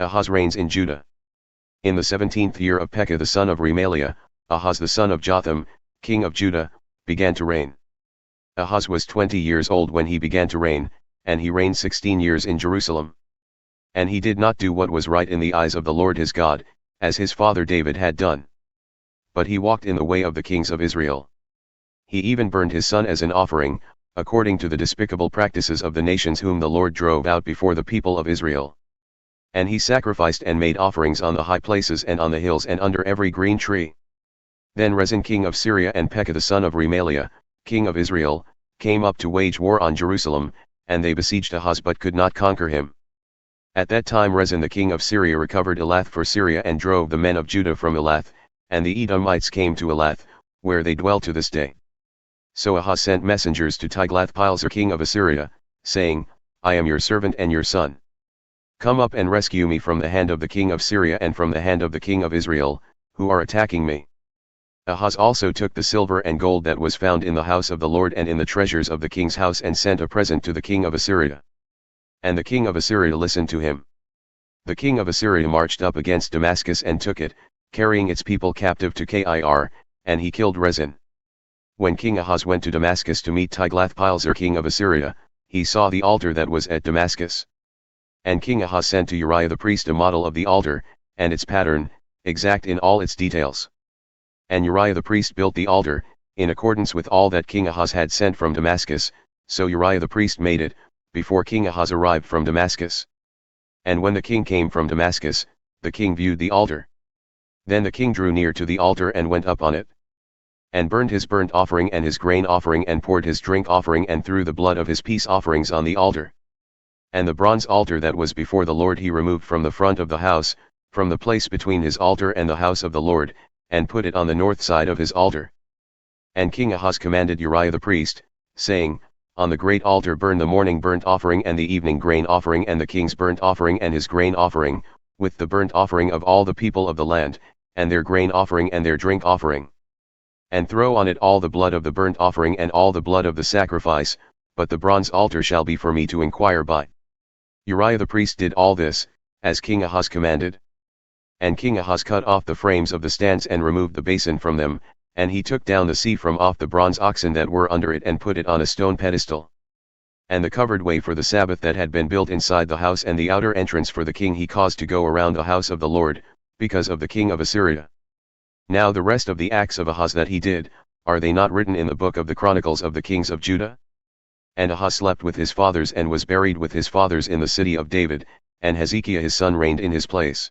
Ahaz reigns in Judah. In the 17th year of Pekah the son of Remaliah, Ahaz the son of Jotham, king of Judah, began to reign. Ahaz was 20 years old when he began to reign, and he reigned 16 years in Jerusalem. And he did not do what was right in the eyes of the Lord his God, as his father David had done. But he walked in the way of the kings of Israel. He even burned his son as an offering, according to the despicable practices of the nations whom the Lord drove out before the people of Israel. And he sacrificed and made offerings on the high places and on the hills and under every green tree. Then Rezin king of Syria and Pekah the son of Remaliah, king of Israel, came up to wage war on Jerusalem, and they besieged Ahaz but could not conquer him. At that time Rezin the king of Syria recovered Elath for Syria and drove the men of Judah from Elath, and the Edomites came to Elath, where they dwell to this day. So Ahaz sent messengers to Tiglath-Pileser king of Assyria, saying, I am your servant and your son. Come up and rescue me from the hand of the king of Syria and from the hand of the king of Israel, who are attacking me. Ahaz also took the silver and gold that was found in the house of the Lord and in the treasures of the king's house and sent a present to the king of Assyria. And the king of Assyria listened to him. The king of Assyria marched up against Damascus and took it, carrying its people captive to Kir, and he killed Rezin. When King Ahaz went to Damascus to meet Tiglath-Pileser king of Assyria, he saw the altar that was at Damascus. And King Ahaz sent to Uriah the priest a model of the altar, and its pattern, exact in all its details. And Uriah the priest built the altar, in accordance with all that King Ahaz had sent from Damascus, so Uriah the priest made it, before King Ahaz arrived from Damascus. And when the king came from Damascus, the king viewed the altar. Then the king drew near to the altar and went up on it. And burned his burnt offering and his grain offering and poured his drink offering and threw the blood of his peace offerings on the altar. And the bronze altar that was before the Lord he removed from the front of the house, from the place between his altar and the house of the Lord, and put it on the north side of his altar. And King Ahaz commanded Uriah the priest, saying, On the great altar burn the morning burnt offering and the evening grain offering and the king's burnt offering and his grain offering, with the burnt offering of all the people of the land, and their grain offering and their drink offering. And throw on it all the blood of the burnt offering and all the blood of the sacrifice, but the bronze altar shall be for me to inquire by. Uriah the priest did all this, as King Ahaz commanded. And King Ahaz cut off the frames of the stands and removed the basin from them, and he took down the sea from off the bronze oxen that were under it and put it on a stone pedestal. And the covered way for the Sabbath that had been built inside the house and the outer entrance for the king he caused to go around the house of the Lord, because of the king of Assyria. Now the rest of the acts of Ahaz that he did, are they not written in the book of the Chronicles of the kings of Judah? And Ahaz slept with his fathers and was buried with his fathers in the city of David, and Hezekiah his son reigned in his place.